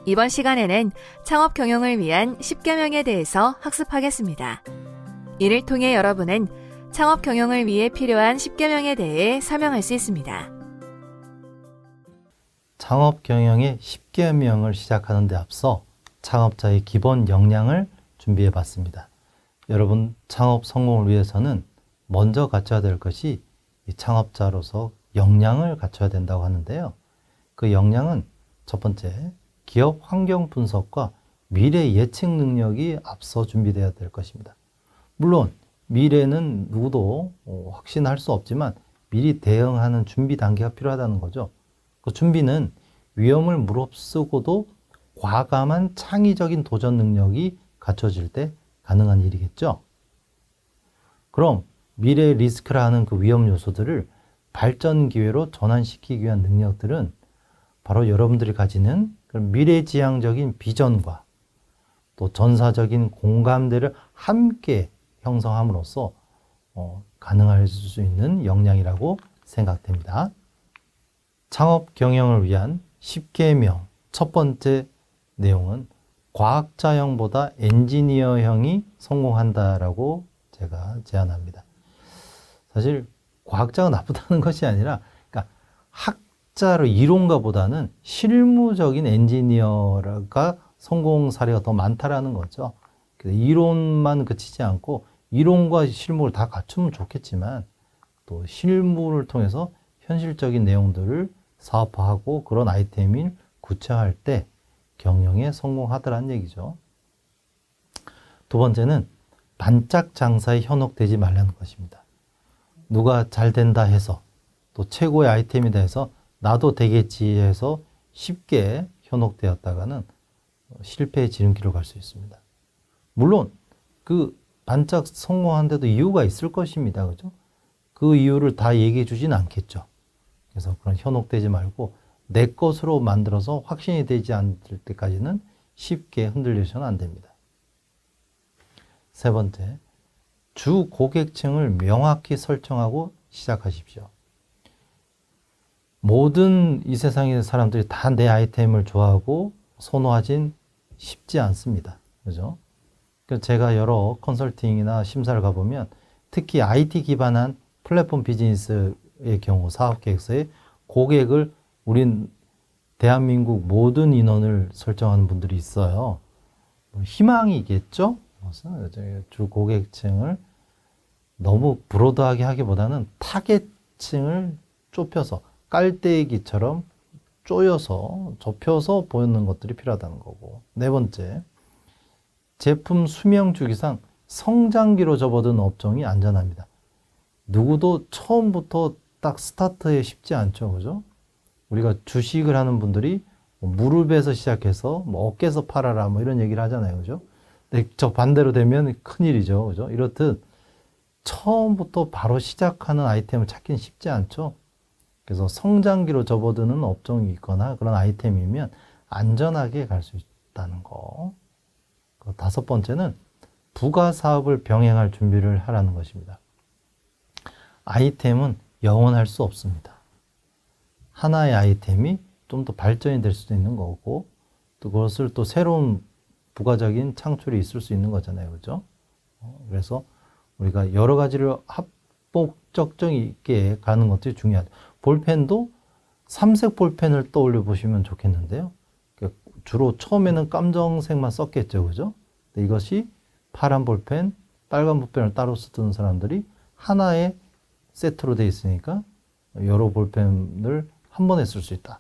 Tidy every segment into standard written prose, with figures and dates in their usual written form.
이번 시간에는 창업 경영을 위한 10계명에 대해서 학습하겠습니다. 이를 통해 여러분은 창업 경영을 위해 필요한 10계명에 대해 설명할 수 있습니다. 창업 경영의 10계명을 시작하는 데 앞서 창업자의 기본 역량을 준비해 봤습니다. 여러분, 창업 성공을 위해서는 먼저 갖춰야 될 것이 이 창업자로서 역량을 갖춰야 된다고 하는데요. 그 역량은 첫 번째, 기업 환경 분석과 미래 예측 능력이 앞서 준비되어야 될 것입니다. 물론 미래는 누구도 확신할 수 없지만 미리 대응하는 준비 단계가 필요하다는 거죠. 그 준비는 위험을 무릅쓰고도 과감한 창의적인 도전 능력이 갖춰질 때 가능한 일이겠죠. 그럼 미래 리스크라 하는 그 위험 요소들을 발전 기회로 전환시키기 위한 능력들은 바로 여러분들이 가지는 미래지향적인 비전과 또 전사적인 공감대를 함께 형성함으로써 가능할 수 있는 역량이라고 생각됩니다. 창업 경영을 위한 10계명 첫 번째 내용은 과학자형보다 엔지니어형이 성공한다라고 제가 제안합니다. 사실 과학자가 나쁘다는 것이 아니라 학자로 이론가보다는 실무적인 엔지니어가 성공 사례가 더 많다라는 거죠. 이론만 그치지 않고 이론과 실무를 다 갖추면 좋겠지만 또 실무를 통해서 현실적인 내용들을 사업화하고 그런 아이템을 구체화할 때 경영에 성공하더라는 얘기죠. 두 번째는 반짝 장사에 현혹되지 말라는 것입니다. 누가 잘 된다 해서 또 최고의 아이템이다 해서 나도 되겠지 해서 쉽게 현혹되었다가는 실패의 지름길로 갈 수 있습니다. 물론 그 반짝 성공한데도 이유가 있을 것입니다. 그죠? 그 이유를 다 얘기해 주진 않겠죠. 그래서 그런 현혹되지 말고 내 것으로 만들어서 확신이 되지 않을 때까지는 쉽게 흔들려서는 안 됩니다. 세 번째, 주 고객층을 명확히 설정하고 시작하십시오. 모든 이 세상의 사람들이 다 내 아이템을 좋아하고 선호하진 쉽지 않습니다. 그죠? 제가 여러 컨설팅이나 심사를 가보면 특히 IT 기반한 플랫폼 비즈니스의 경우 사업계획서에 고객을 우린 대한민국 모든 인원을 설정하는 분들이 있어요. 희망이겠죠? 주 고객층을 너무 브로드하게 하기보다는 타겟층을 좁혀서 깔때기처럼 쪼여서 좁혀서 보이는 것들이 필요하다는 거고. 네 번째, 제품 수명 주기상 성장기로 접어든 업종이 안전합니다. 누구도 처음부터 딱 스타트에 쉽지 않죠. 그죠? 우리가 주식을 하는 분들이 무릎에서 시작해서 어깨에서 팔아라 이런 얘기를 하잖아요. 그죠? 근데 저 반대로 되면 큰일이죠. 그죠? 이렇듯 처음부터 바로 시작하는 아이템을 찾기는 쉽지 않죠. 그래서 성장기로 접어드는 업종이 있거나 그런 아이템이면 안전하게 갈 수 있다는 거. 다섯 번째는 부가 사업을 병행할 준비를 하라는 것입니다. 아이템은 영원할 수 없습니다. 하나의 아이템이 좀 더 발전이 될 수도 있는 거고 또 그것을 또 새로운 부가적인 창출이 있을 수 있는 거잖아요. 그죠? 그래서 우리가 여러 가지를 합복적정 있게 가는 것들이 중요하죠. 볼펜도 삼색 볼펜을 떠올려 보시면 좋겠는데요. 주로 처음에는 깜정색만 썼겠죠. 그죠? 근데 이것이 파란 볼펜, 빨간 볼펜을 따로 쓰던 사람들이 하나의 세트로 되어 있으니까 여러 볼펜을 한 번에 쓸 수 있다.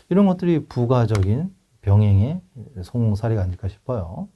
이런 것들이 부가적인 병행의 성공 사례가 아닐까 싶어요.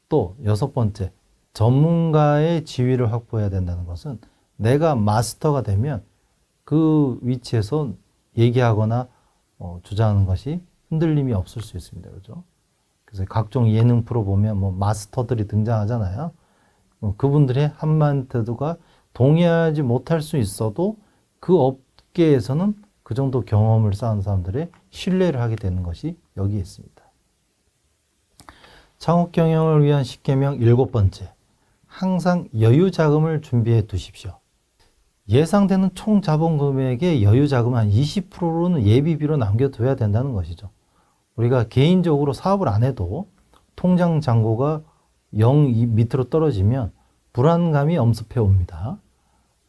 또 여섯 번째, 전문가의 지위를 확보해야 된다는 것은 내가 마스터가 되면 그 위치에서 얘기하거나 주장하는 것이 흔들림이 없을 수 있습니다. 그죠? 그래서 각종 예능 프로 보면 마스터들이 등장하잖아요. 그분들의 한마디가 동의하지 못할 수 있어도 그 업계에서는 그 정도 경험을 쌓은 사람들의 신뢰를 하게 되는 것이 여기에 있습니다. 창업 경영을 위한 10계명 일곱 번째, 항상 여유 자금을 준비해 두십시오. 예상되는 총 자본 금액의 여유 자금 한 20%는 예비비로 남겨둬야 된다는 것이죠. 우리가 개인적으로 사업을 안 해도 통장 잔고가 0 밑으로 떨어지면 불안감이 엄습해 옵니다.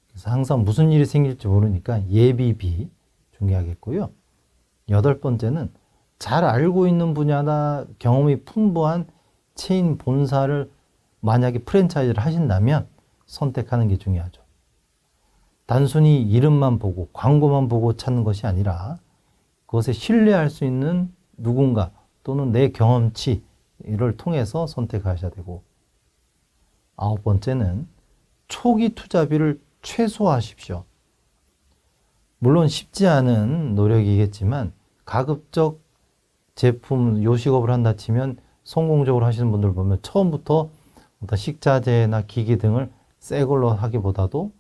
그래서 항상 무슨 일이 생길지 모르니까 예비비 중요하겠고요. 8번째는 잘 알고 있는 분야나 경험이 풍부한 체인 본사를 만약에 프랜차이즈를 하신다면 선택하는 게 중요하죠. 단순히 이름만 보고 광고만 보고 찾는 것이 아니라 그것에 신뢰할 수 있는 누군가 또는 내 경험치를 통해서 선택하셔야 되고, 9번째는 초기 투자비를 최소화하십시오. 물론 쉽지 않은 노력이겠지만 가급적 제품 요식업을 한다 치면 성공적으로 하시는 분들 보면 처음부터 어떤 식자재나 기기 등을 새 걸로 하기보다도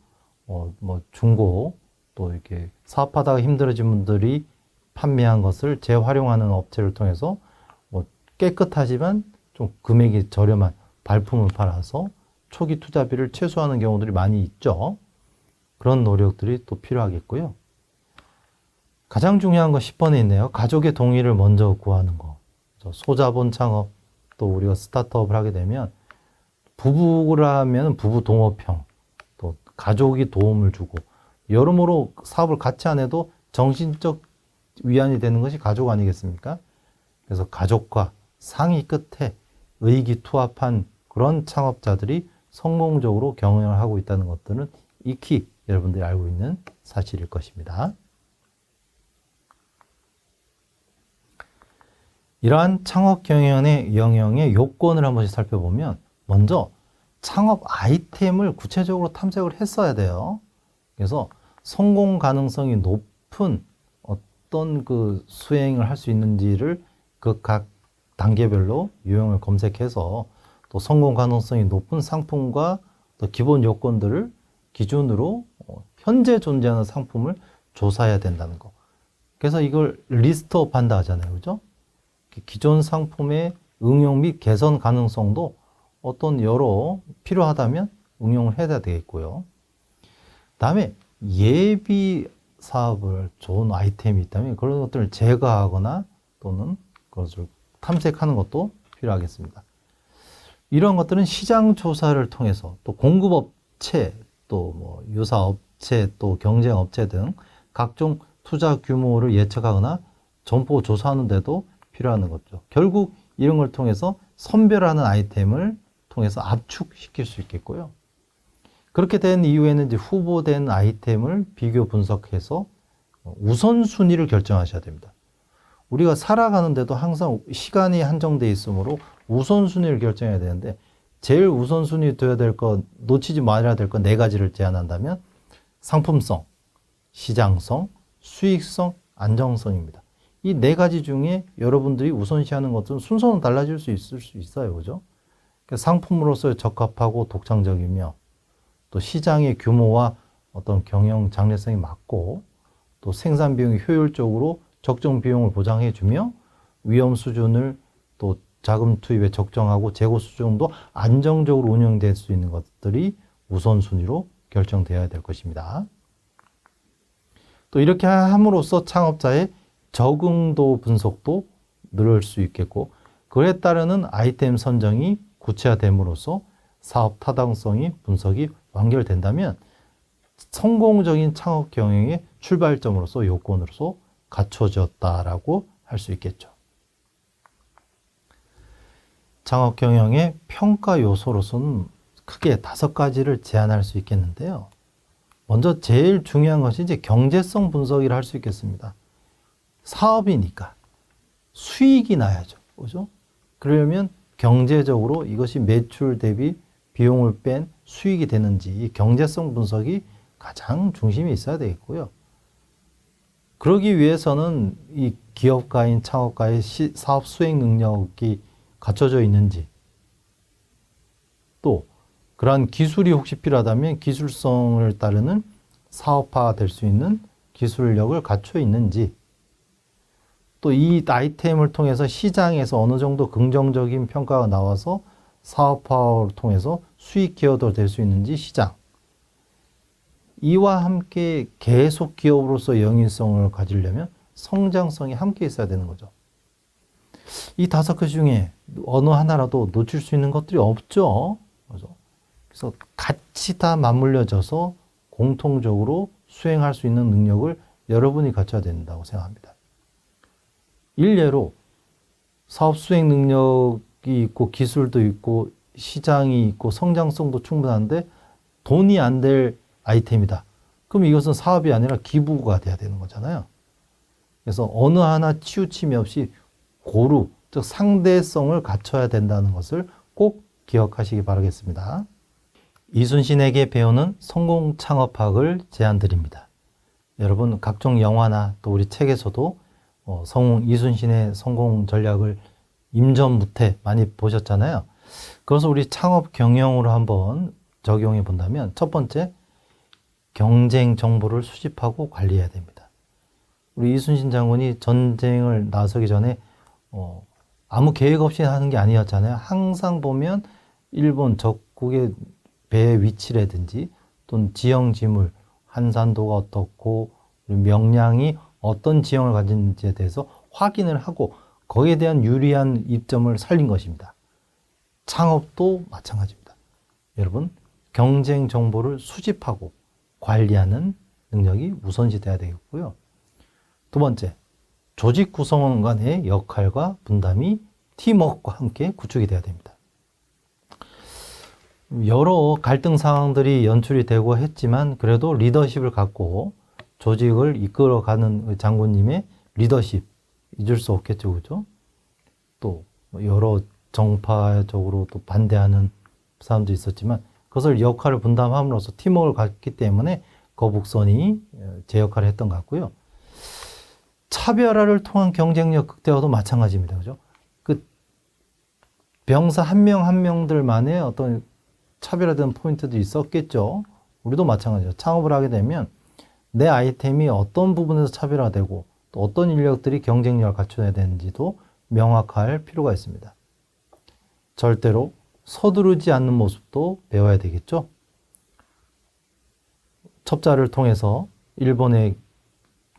중고 또 이렇게 사업하다가 힘들어진 분들이 판매한 것을 재활용하는 업체를 통해서 깨끗하지만 좀 금액이 저렴한 발품을 팔아서 초기 투자비를 최소화하는 경우들이 많이 있죠. 그런 노력들이 또 필요하겠고요. 가장 중요한 거 10번에 있네요. 가족의 동의를 먼저 구하는 거. 소자본 창업, 또 우리가 스타트업을 하게 되면 부부라면 부부 동업형, 또 가족이 도움을 주고 여러모로 사업을 같이 안 해도 정신적 위안이 되는 것이 가족 아니겠습니까? 그래서 가족과 상의 끝에 의기투합한 그런 창업자들이 성공적으로 경영을 하고 있다는 것들은 익히 여러분들이 알고 있는 사실일 것입니다. 이러한 창업 경영의 영역의 요건을 한 번씩 살펴보면 먼저 창업 아이템을 구체적으로 탐색을 했어야 돼요. 그래서 성공 가능성이 높은 어떤 그 수행을 할 수 있는지를 그 각 단계별로 유형을 검색해서 또 성공 가능성이 높은 상품과 또 기본 요건들을 기준으로 현재 존재하는 상품을 조사해야 된다는 거. 그래서 이걸 리스트업 한다 하잖아요. 그죠? 기존 상품의 응용 및 개선 가능성도 어떤 여러 필요하다면 응용을 해야 되겠고요. 다음에 예비 사업을 좋은 아이템이 있다면 그런 것들을 제거하거나 또는 그것을 탐색하는 것도 필요하겠습니다. 이런 것들은 시장 조사를 통해서 또 공급업체 또 유사업체 또 경쟁업체 등 각종 투자 규모를 예측하거나 점포 조사하는 데도 필요한 거죠. 결국 이런 걸 통해서 선별하는 아이템을 통해서 압축시킬 수 있겠고요. 그렇게 된 이후에는 이제 후보된 아이템을 비교 분석해서 우선순위를 결정하셔야 됩니다. 우리가 살아가는데도 항상 시간이 한정되어 있으므로 우선순위를 결정해야 되는데 제일 우선순위 둬야 될 것, 놓치지 말아야 될 것 4가지를 제안한다면 상품성, 시장성, 수익성, 안정성입니다. 이 4가지 중에 여러분들이 우선시하는 것은 순서는 달라질 수 있을 수 있어요. 그죠? 상품으로서 적합하고 독창적이며 또 시장의 규모와 어떤 경영 장래성이 맞고 또 생산 비용이 효율적으로 적정 비용을 보장해 주며 위험 수준을 또 자금 투입에 적정하고 재고 수준도 안정적으로 운영될 수 있는 것들이 우선순위로 결정되어야 될 것입니다. 또 이렇게 함으로써 창업자의 적응도 분석도 늘을 수 있겠고 그에 따르는 아이템 선정이 구체화됨으로써 사업 타당성이 분석이 완결된다면 성공적인 창업 경영의 출발점으로서 요건으로서 갖춰졌다라고 할 수 있겠죠. 창업 경영의 평가 요소로서는 크게 5가지를 제안할 수 있겠는데요. 먼저 제일 중요한 것이 이제 경제성 분석이라 할 수 있겠습니다. 사업이니까 수익이 나야죠. 그죠? 그러려면 경제적으로 이것이 매출 대비 비용을 뺀 수익이 되는지 이 경제성 분석이 가장 중심에 있어야 되겠고요. 그러기 위해서는 이 기업가인 창업가의 사업 수행 능력이 갖춰져 있는지 또 그러한 기술이 혹시 필요하다면 기술성을 따르는 사업화가 될 수 있는 기술력을 갖춰 있는지 또 이 아이템을 통해서 시장에서 어느 정도 긍정적인 평가가 나와서 사업화를 통해서 수익 기여도 될 수 있는지 시장 이와 함께 계속 기업으로서 영위성을 가지려면 성장성이 함께 있어야 되는 거죠. 이 5가지 중에 어느 하나라도 놓칠 수 있는 것들이 없죠. 그래서 같이 다 맞물려져서 공통적으로 수행할 수 있는 능력을 여러분이 갖춰야 된다고 생각합니다. 일례로 사업 수행 능력이 있고 기술도 있고 시장이 있고 성장성도 충분한데 돈이 안 될 아이템이다. 그럼 이것은 사업이 아니라 기부가 돼야 되는 거잖아요. 그래서 어느 하나 치우침이 없이 고루, 즉 상대성을 갖춰야 된다는 것을 꼭 기억하시기 바라겠습니다. 이순신에게 배우는 성공 창업학을 제안드립니다. 여러분 각종 영화나 또 우리 책에서도 이순신의 성공 전략을 임전무태 많이 보셨잖아요. 그것을 우리 창업 경영으로 한번 적용해 본다면 첫 번째, 경쟁 정보를 수집하고 관리해야 됩니다. 우리 이순신 장군이 전쟁을 나서기 전에 아무 계획 없이 하는 게 아니었잖아요. 항상 보면 일본 적국의 배의 위치라든지 또는 지형 지물, 한산도가 어떻고 명량이 어떤 지형을 가진지에 대해서 확인을 하고 거기에 대한 유리한 이점을 살린 것입니다. 창업도 마찬가지입니다. 여러분, 경쟁 정보를 수집하고 관리하는 능력이 우선시돼야 되겠고요. 두 번째, 조직 구성원 간의 역할과 분담이 팀워크와 함께 구축이 돼야 됩니다. 여러 갈등 상황들이 연출이 되고 했지만 그래도 리더십을 갖고 조직을 이끌어가는 장군님의 리더십 잊을 수 없겠죠, 그죠? 또 여러 정파적으로 또 반대하는 사람도 있었지만 그것을 역할을 분담함으로써 팀워크를 갖기 때문에 거북선이 제 역할을 했던 것 같고요. 차별화를 통한 경쟁력 극대화도 마찬가지입니다, 그죠? 그 병사 한 명 한 명들만의 어떤 차별화된 포인트도 있었겠죠. 우리도 마찬가지죠. 창업을 하게 되면 내 아이템이 어떤 부분에서 차별화되고 또 어떤 인력들이 경쟁력을 갖춰야 되는지도 명확할 필요가 있습니다. 절대로 서두르지 않는 모습도 배워야 되겠죠. 첩자를 통해서 일본의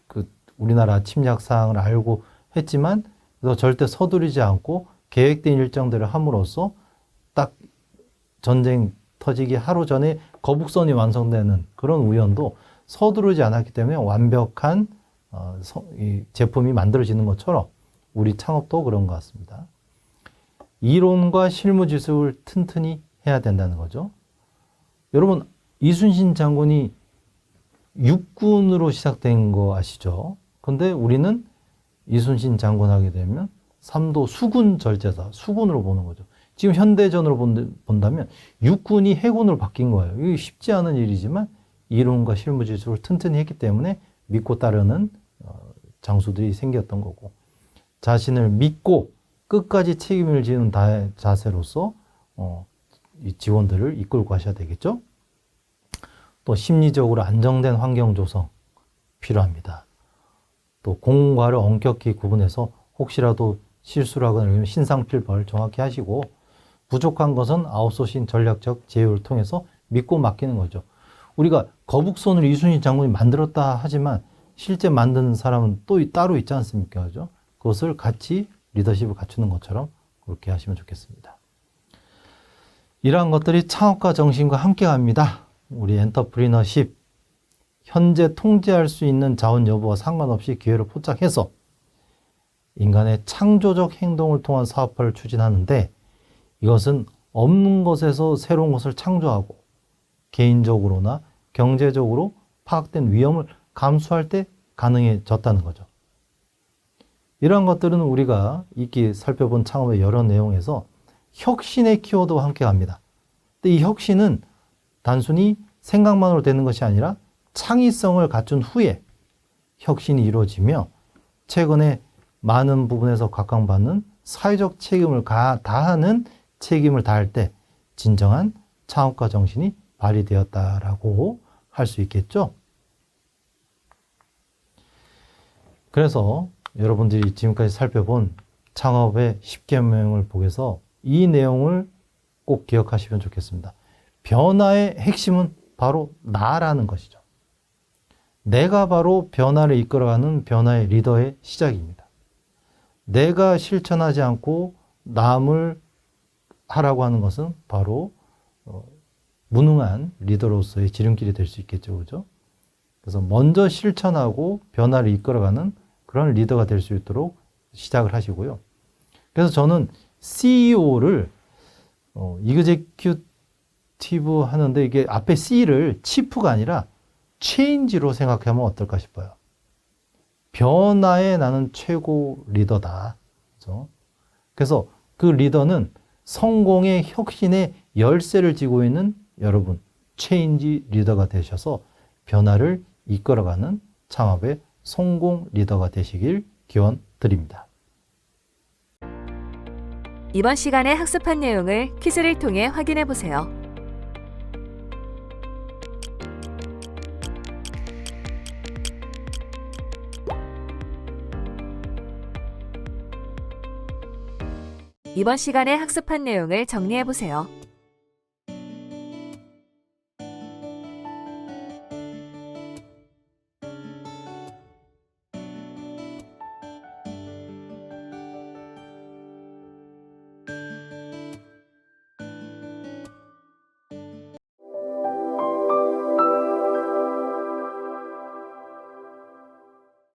그 우리나라 침략 사항을 알고 했지만 그래서 절대 서두르지 않고 계획된 일정대로 함으로써 딱 전쟁 터지기 하루 전에 거북선이 완성되는 그런 우연도 서두르지 않았기 때문에 완벽한 이 제품이 만들어지는 것처럼 우리 창업도 그런 것 같습니다. 이론과 실무 지식을 튼튼히 해야 된다는 거죠. 여러분, 이순신 장군이 육군으로 시작된 거 아시죠? 근데 우리는 이순신 장군 하게 되면 삼도 수군 절제사, 수군으로 보는 거죠. 지금 현대전으로 본다면 육군이 해군으로 바뀐 거예요. 이게 쉽지 않은 일이지만 이론과 실무 지식을 튼튼히 했기 때문에 믿고 따르는 장수들이 생겼던 거고, 자신을 믿고 끝까지 책임을 지는 자세로서 이 지원들을 이끌고 가셔야 되겠죠. 또 심리적으로 안정된 환경 조성 필요합니다. 또 공과를 엄격히 구분해서 혹시라도 실수를 하거나 신상필벌 정확히 하시고, 부족한 것은 아웃소싱 전략적 제휴를 통해서 믿고 맡기는 거죠. 우리가 거북선을 이순신 장군이 만들었다 하지만 실제 만드는 사람은 또 따로 있지 않습니까? 그죠? 그것을 같이 리더십을 갖추는 것처럼 그렇게 하시면 좋겠습니다. 이러한 것들이 창업가 정신과 함께 갑니다. 우리 엔터프리너십, 현재 통제할 수 있는 자원 여부와 상관없이 기회를 포착해서 인간의 창조적 행동을 통한 사업화를 추진하는데, 이것은 없는 것에서 새로운 것을 창조하고 개인적으로나 경제적으로 파악된 위험을 감수할 때 가능해졌다는 거죠. 이러한 것들은 우리가 이렇게 살펴본 창업의 여러 내용에서 혁신의 키워드와 함께 갑니다. 근데 이 혁신은 단순히 생각만으로 되는 것이 아니라 창의성을 갖춘 후에 혁신이 이루어지며 최근에 많은 부분에서 각광받는 사회적 책임을 다하는 책임을 다할 때 진정한 창업가 정신이 발휘되었다라고 할 수 있겠죠. 그래서 여러분들이 지금까지 살펴본 창업의 10계명을 보면서 이 내용을 꼭 기억하시면 좋겠습니다. 변화의 핵심은 바로 나라는 것이죠. 내가 바로 변화를 이끌어가는 변화의 리더의 시작입니다. 내가 실천하지 않고 남을 하라고 하는 것은 바로 무능한 리더로서의 지름길이 될 수 있겠죠. 그죠? 그래서 먼저 실천하고 변화를 이끌어가는 그런 리더가 될 수 있도록 시작을 하시고요. 그래서 저는 CEO를 이그제큐티브 하는데 이게 앞에 C를 치프가 아니라 체인지로 생각하면 어떨까 싶어요. 변화에 나는 최고 리더다. 그렇죠? 그래서 그 리더는 성공의 혁신의 열쇠를 쥐고 있는 여러분, 체인지 리더가 되셔서 변화를 이끌어가는 창업의 성공 리더가 되시길 기원 드립니다. 이번 시간에 학습한 내용을 퀴즈를 통해 확인해 보세요. 이번 시간에 학습한 내용을 정리해 보세요.